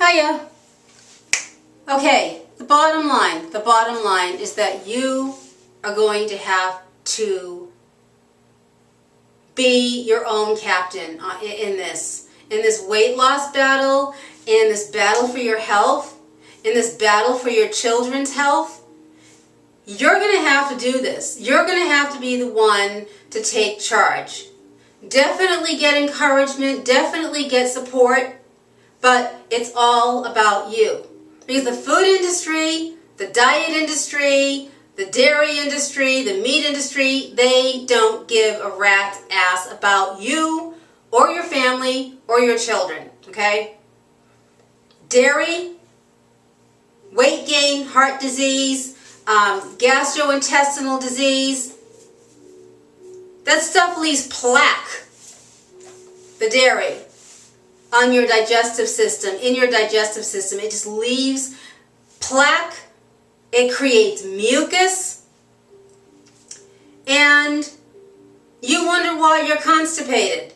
Hiya. Okay, the bottom line is that you are going to have to be your own captain in this weight loss battle, in this battle for your health, in this battle for your children's health. You're going to have to do this. You're going to have to be the one to take charge. Definitely get encouragement, definitely get support, but it's all about you. Because the food industry, the diet industry, the dairy industry, the meat industry, they don't give a rat's ass about you or your family or your children, okay? Dairy, weight gain, heart disease, gastrointestinal disease, that stuff leaves plaque, the dairy, on your digestive system, in your digestive system. It just leaves plaque, it creates mucus, and you wonder why you're constipated.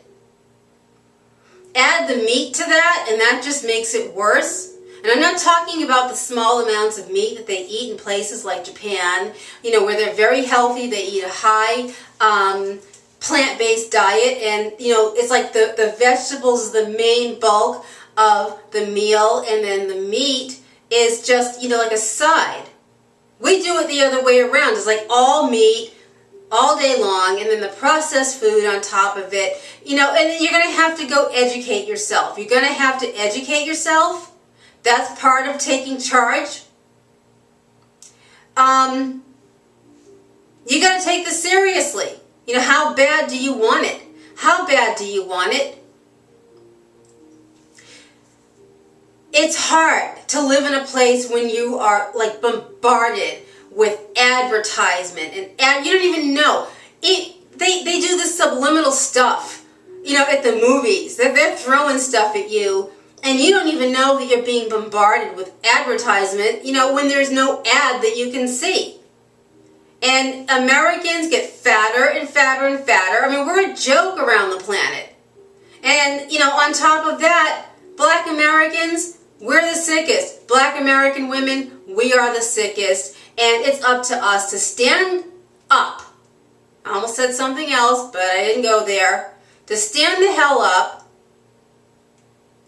Add the meat to that, and that just makes it worse. And I'm not talking about the small amounts of meat that they eat in places like Japan, where they're very healthy. They eat a high plant-based diet, and it's like the vegetables is the main bulk of the meal, and then the meat is just like a side. We do it the other way around. It's like all meat all day long, and then the processed food on top of it. And you're going to have to go educate yourself. You're going to have to educate yourself. That's part of taking charge. You got to take this seriously. How bad do you want it? How bad do you want it? It's hard to live in a place when you are like bombarded with advertisement and you don't even know. They do this subliminal stuff, at the movies. They're throwing stuff at you, and you don't even know that you're being bombarded with advertisement, when there's no ad that you can see. And Americans get fatter and fatter and fatter. I mean, we're a joke around the planet. And, on top of that, Black Americans, we're the sickest. Black American women, we are the sickest. And it's up to us to stand up. I almost said something else, but I didn't go there. To stand the hell up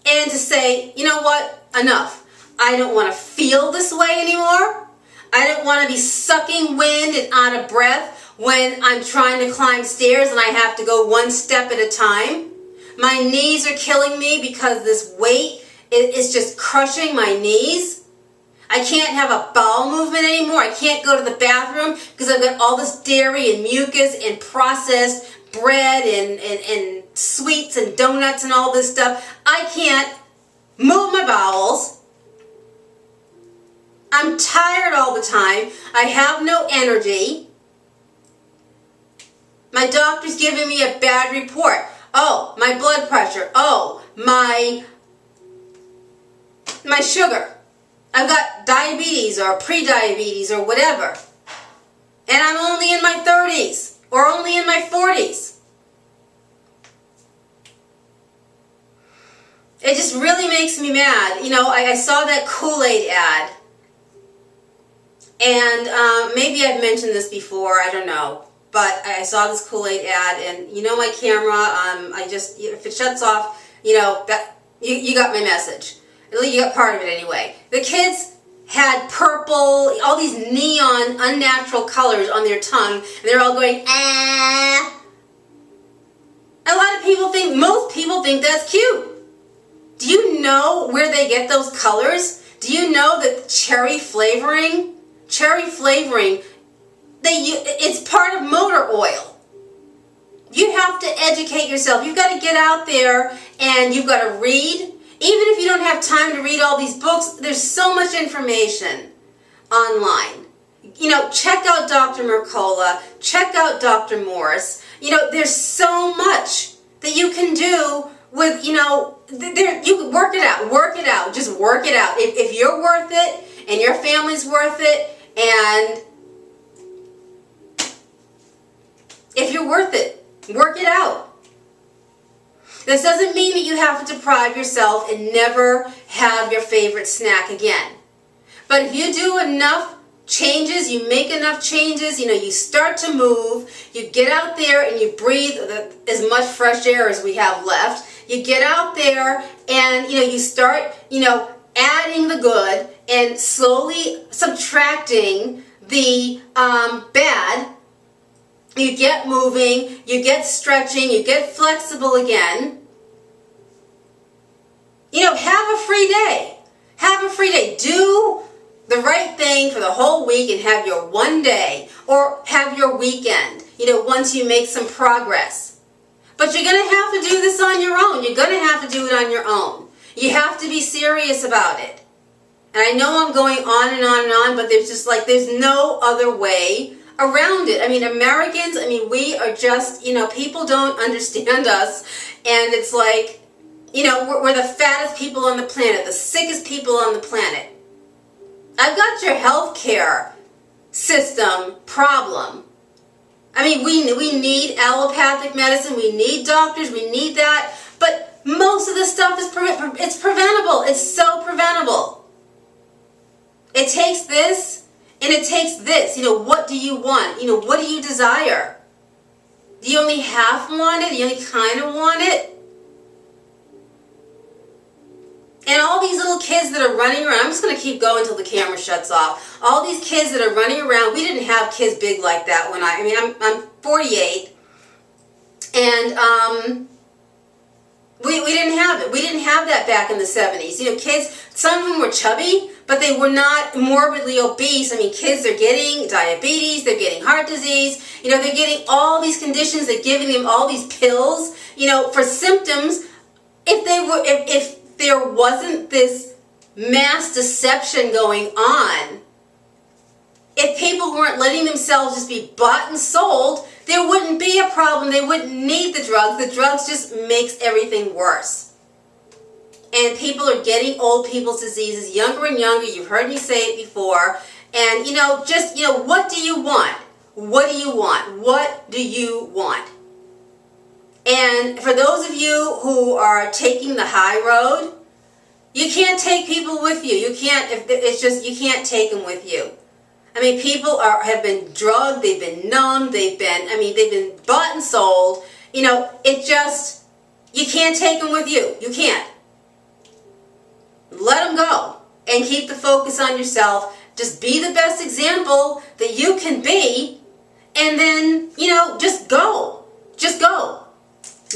and to say, you know what, enough. I don't want to feel this way anymore. I don't want to be sucking wind and out of breath when I'm trying to climb stairs and I have to go one step at a time. My knees are killing me because this weight is just crushing my knees. I can't have a bowel movement anymore. I can't go to the bathroom because I've got all this dairy and mucus and processed bread and sweets and donuts and all this stuff. I can't move my bowels. I'm tired all the time. I have no energy. My doctor's giving me a bad report. Oh, my blood pressure. Oh, my sugar. I've got diabetes or pre-diabetes or whatever. And I'm only in my 30s or only in my 40s. It just really makes me mad. I saw that Kool-Aid ad. And maybe I've mentioned this before, I don't know. But I saw this Kool-Aid ad, and my camera, if it shuts off, that you got my message. At least you got part of it anyway. The kids had purple, all these neon, unnatural colors on their tongue, and they're all going, ah. A lot of people most people think that's cute. Do you know where they get those colors? Do you know that cherry flavoring, it's part of motor oil. You have to educate yourself. You've got to get out there and you've got to read. Even if you don't have time to read all these books, there's so much information online. Check out Dr. Mercola. Check out Dr. Morse. There's so much that you can do with, you can work it out. Just work it out. If you're worth it and your family's worth it, and if you're worth it, work it out. This doesn't mean that you have to deprive yourself and never have your favorite snack again. But if you do enough changes, you make enough changes, you start to move, you get out there and you breathe as much fresh air as we have left. You get out there and, you start, adding the good and slowly subtracting the bad. You get moving, you get stretching, you get flexible again. Have a free day. Have a free day. Do the right thing for the whole week and have your one day or have your weekend, once you make some progress. But you're going to have to do this on your own. You're going to have to do it on your own. You have to be serious about it. And I know I'm going on and on and on, but there's no other way around it. Americans, we are just, people don't understand us. And it's like, we're the fattest people on the planet, the sickest people on the planet. I've got your healthcare system problem. We need allopathic medicine, we need doctors, we need that, but most of the stuff is it's preventable. It's so preventable. It takes this and it takes this. What do you want? What do you desire? Do you only half want it? Do you only kind of want it? And all these little kids that are running around, I'm just going to keep going until the camera shuts off. All these kids that are running around, we didn't have kids big like that when I'm 48. And we didn't have it. We didn't have that back in the 70s. Kids, some of them were chubby, but they were not morbidly obese. Kids are getting diabetes, they're getting heart disease, they're getting all these conditions, they're giving them all these pills, for symptoms. If there wasn't this mass deception going on, if people weren't letting themselves just be bought and sold, there wouldn't be a problem. They wouldn't need the drugs. The drugs just makes everything worse. And people are getting old people's diseases younger and younger. You've heard me say it before. And, what do you want? What do you want? What do you want? And for those of you who are taking the high road, you can't take people with you. You can't take them with you. People have been drugged, they've been numbed, they've been bought and sold. You can't take them with you. You can't. Let them go and keep the focus on yourself. Just be the best example that you can be, and then, just go. Just go.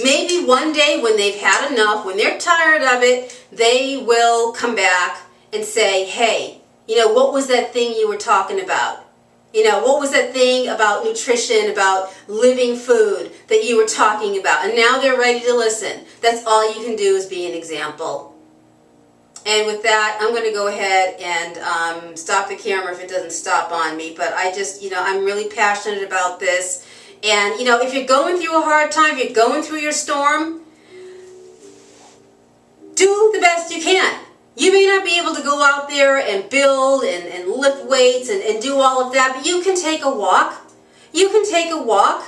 Maybe one day when they've had enough, when they're tired of it, they will come back and say, hey, what was that thing you were talking about? What was that thing about nutrition, about living food that you were talking about? And now they're ready to listen. That's all you can do is be an example. And with that, I'm going to go ahead and stop the camera if it doesn't stop on me. But I'm really passionate about this. And, if you're going through a hard time, if you're going through your storm, do the best you can. You may not be able to go out there and build and lift weights and do all of that, but you can take a walk. You can take a walk.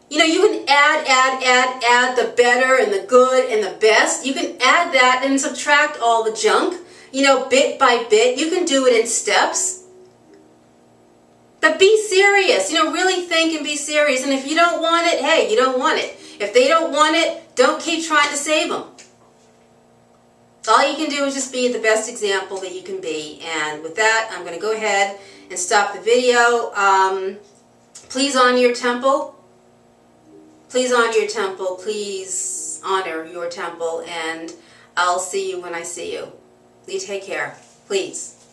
You can add the better and the good and the best. You can add that and subtract all the junk, bit by bit. You can do it in steps. But be serious, really think and be serious. And if you don't want it, hey, you don't want it. If they don't want it, don't keep trying to save them. All you can do is just be the best example that you can be. And with that, I'm going to go ahead and stop the video. Please honor your temple. Please honor your temple. Please honor your temple. And I'll see you when I see you. You take care. Please.